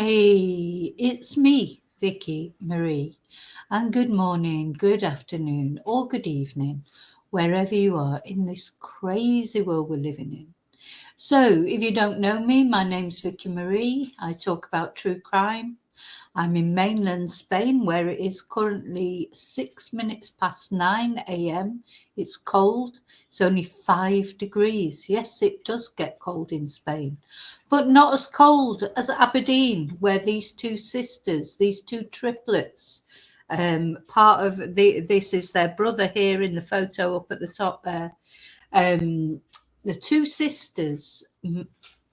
Hey, it's me, Vicky Marie, and good morning, good afternoon, or good evening, wherever you are in this crazy world we're living in. So, if you don't know me, my name's Vicky Marie. I talk about true crime. I'm in mainland Spain where it is currently 6 minutes past 9 a.m. It's cold. It's only 5 degrees. Yes, it does get cold in Spain, but not as cold as Aberdeen, where these two sisters, these two triplets, part of this is their brother here in the photo up at the top there. The two sisters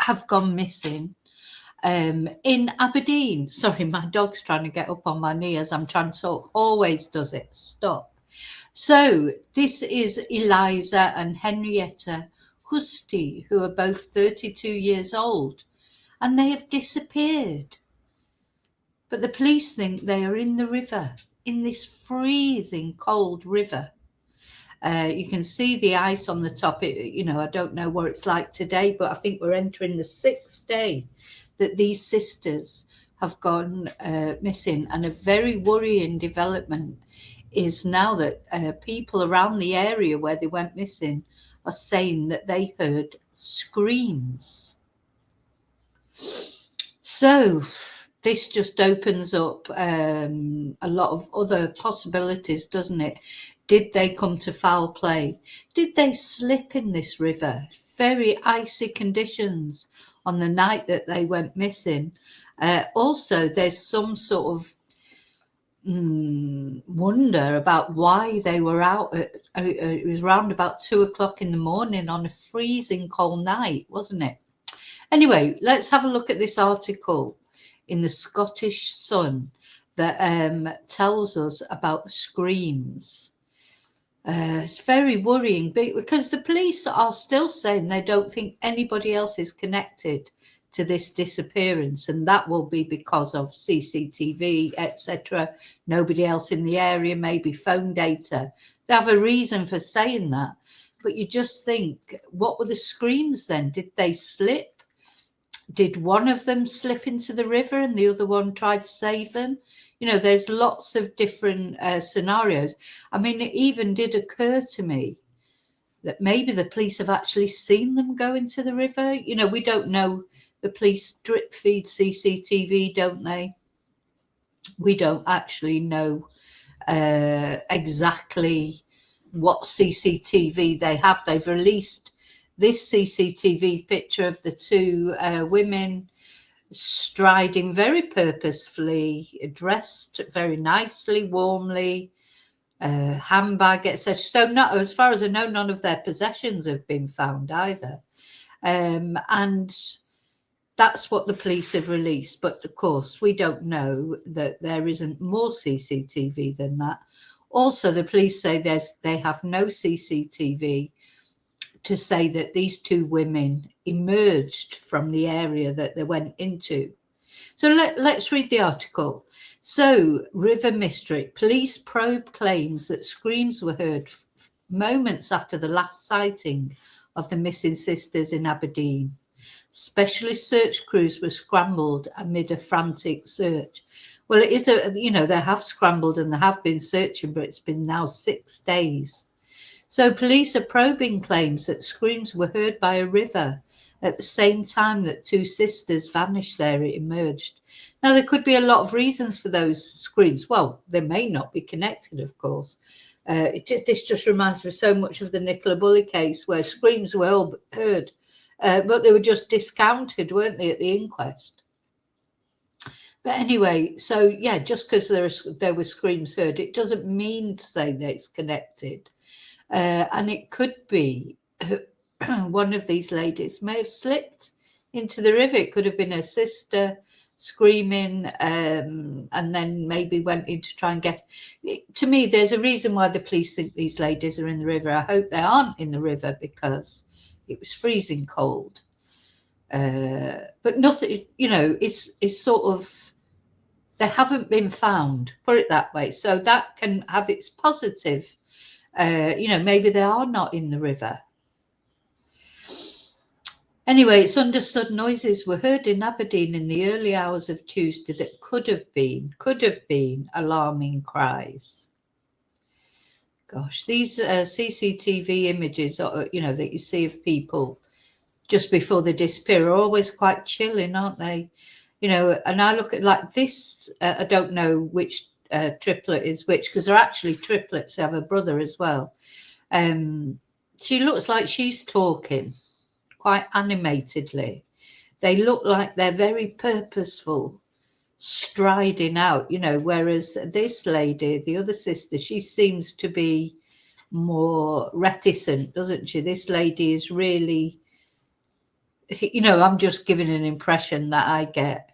have gone missing in Aberdeen. Sorry, my dog's trying to get up on my knee as I'm trying to talk. Always does it. Stop. So this is Eliza and Henrietta Husty, who are both 32 years old, and they have disappeared. But the police think they are in the river, in this freezing cold river. You can see the ice on the top. I don't know what it's like today, but I think we're entering the 6th day that these sisters have gone missing. And a very worrying development is now that people around the area where they went missing are saying that they heard screams. So this just opens up a lot of other possibilities, doesn't it? Did they come to foul play? Did they slip in this river? Very icy conditions on the night that they went missing. Also, there's some sort of wonder about why they were out it was around about 2 o'clock in the morning on a freezing cold night, wasn't it? Anyway, let's have a look at this article in the Scottish Sun that tells us about the screams. It's very worrying because the police are still saying they don't think anybody else is connected to this disappearance, and that will be because of CCTV, etc. Nobody else in the area, maybe phone data. They have a reason for saying that, but you just think, what were the screams then? Did they slip? Did one of them slip into the river and the other one tried to save them? There's lots of different scenarios. I mean, it even did occur to me that maybe the police have actually seen them go into the river. We don't know. The police drip feed CCTV, don't they? We don't actually know exactly what CCTV they have. They've released this CCTV picture of the two women striding very purposefully, dressed very nicely, warmly, handbag, etc. So, not as far as I know, none of their possessions have been found either. And that's what the police have released. But of course, we don't know that there isn't more CCTV than that. Also, the police say they have no CCTV to say that these two women emerged from the area that they went into. So let's read the article. So, River Mystery. Police probe claims that screams were heard moments after the last sighting of the missing sisters in Aberdeen. Specialist search crews were scrambled amid a frantic search. Well, it is they have scrambled and they have been searching, but it's been now 6 days. So police are probing claims that screams were heard by a river at the same time that two sisters vanished there. It emerged. Now, there could be a lot of reasons for those screams. Well, they may not be connected, of course. This just reminds me so much of the Nicola Bulley case where screams were heard, but they were just discounted, weren't they, at the inquest? But anyway, so yeah, just because there were screams heard, it doesn't mean to say that it's connected. And it could be one of these ladies may have slipped into the river. It could have been her sister screaming and then maybe went in to try and get. To me, there's a reason why the police think these ladies are in the river. I hope they aren't in the river because it was freezing cold. But nothing, it's sort of, they haven't been found, put it that way. So that can have its positive. Maybe they are not in the river. Anyway, it's understood noises were heard in Aberdeen in the early hours of Tuesday that could have been alarming cries. Gosh, these CCTV images, that you see of people just before they disappear are always quite chilling, aren't they? And I look at like this. I don't know which triplet is which because they're actually triplets. They have a brother as well. She looks like she's talking quite animatedly. They look like they're very purposeful, striding out, whereas this lady, the other sister, she seems to be more reticent, doesn't she? This lady is really, I'm just giving an impression that I get.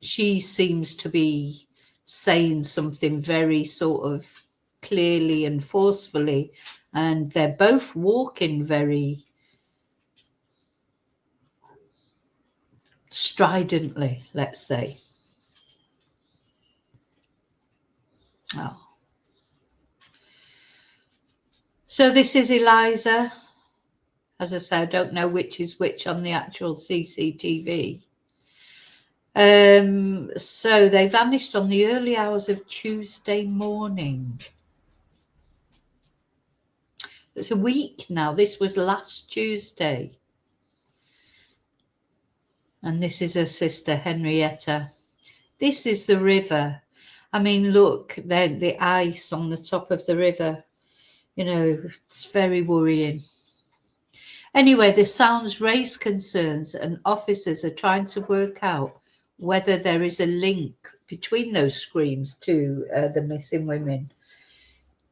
She seems to be saying something very sort of clearly and forcefully, and they're both walking very stridently, let's say. Oh. So this is Eliza. As I say, I don't know which is which on the actual CCTV. So they vanished on the early hours of Tuesday morning. It's a week now. This was last Tuesday. And this is her sister, Henrietta. This is the river. I mean, look, the ice on the top of the river. It's very worrying. Anyway, the sounds raise concerns, and officers are trying to work out whether there is a link between those screams to the missing women.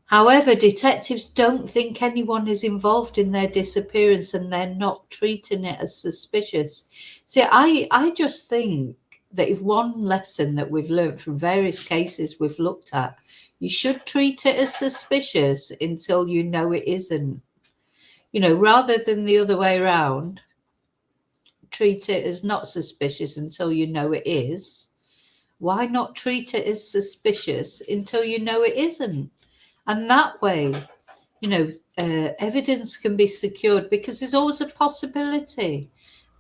However, detectives don't think anyone is involved in their disappearance, and they're not treating it as suspicious. See, I just think that if one lesson that we've learned from various cases we've looked at, you should treat it as suspicious until you know it isn't. Rather than the other way around, treat it as not suspicious until you know it is. Why not treat it as suspicious until you know it isn't? And that way, evidence can be secured, because there's always a possibility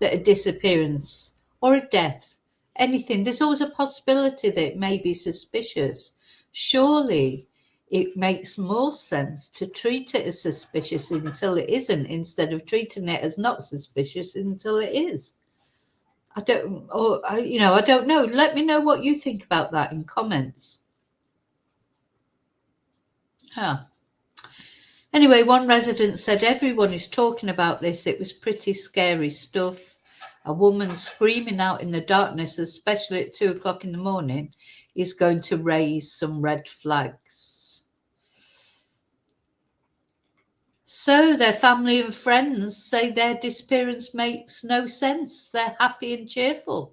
that a disappearance or a death, anything, there's always a possibility that it may be suspicious. Surely it makes more sense to treat it as suspicious until it isn't, instead of treating it as not suspicious until it is. I don't know. Let me know what you think about that in comments. Anyway, one resident said everyone is talking about this. It was pretty scary stuff. A woman screaming out in the darkness, especially at 2:00 in the morning, is going to raise some red flags. So their family and friends say their disappearance makes no sense. They're happy and cheerful.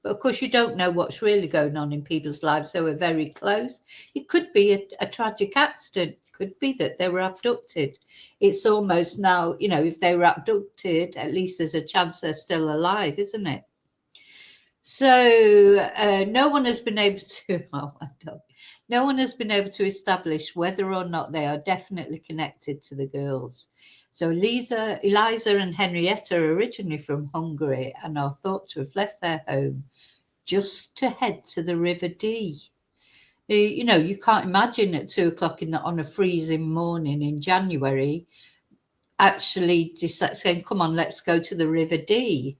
But of course, you don't know what's really going on in people's lives. They were very close. It could be a tragic accident. It could be that they were abducted. It's almost now, if they were abducted, at least there's a chance they're still alive, isn't it? So no one has been able to, no one has been able to establish whether or not they are definitely connected to the girls. So Eliza and Henrietta are originally from Hungary and are thought to have left their home just to head to the River Dee. You can't imagine at 2:00 on a freezing morning in January actually just saying, come on, let's go to the River Dee.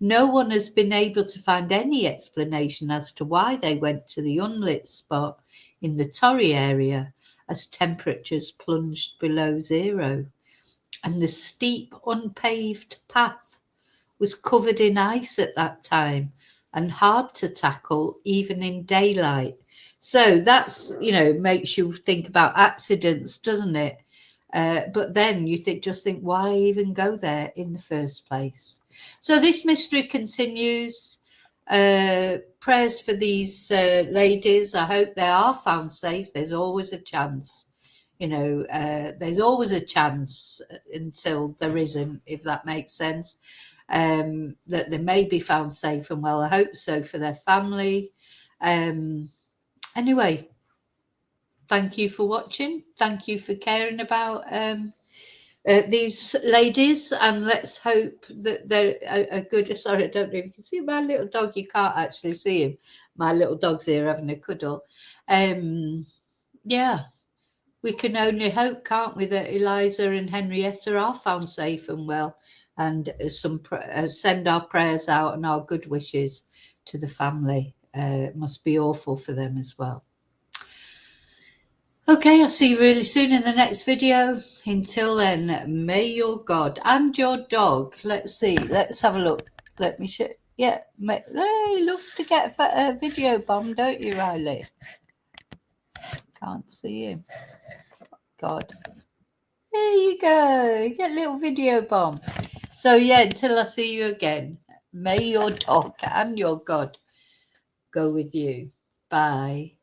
No one has been able to find any explanation as to why they went to the unlit spot in the Torry area, as temperatures plunged below zero. And the steep, unpaved path was covered in ice at that time and hard to tackle even in daylight. So that's, makes you think about accidents, doesn't it? But then you just think, why even go there in the first place? So this mystery continues. Prayers for these ladies. I hope they are found safe. There's always a chance. There's always a chance until there isn't, if that makes sense, that they may be found safe and well. I hope so for their family. Anyway, thank you for watching. Thank you for caring about these ladies, and let's hope that they're a good. Sorry, I don't know if you can see my little dog. You can't actually see him. My little dog's here having a cuddle. Yeah, we can only hope, can't we, that Eliza and Henrietta are found safe and well, and send our prayers out and our good wishes to the family. It must be awful for them as well. Okay, I'll see you really soon in the next video. Until then, may your God and your dog, let's see, let's have a look. Let me show. Yeah, he loves to get a video bomb, don't you, Riley? Can't see him. God. There you go. You get a little video bomb. So yeah, until I see you again, may your dog and your God go with you. Bye.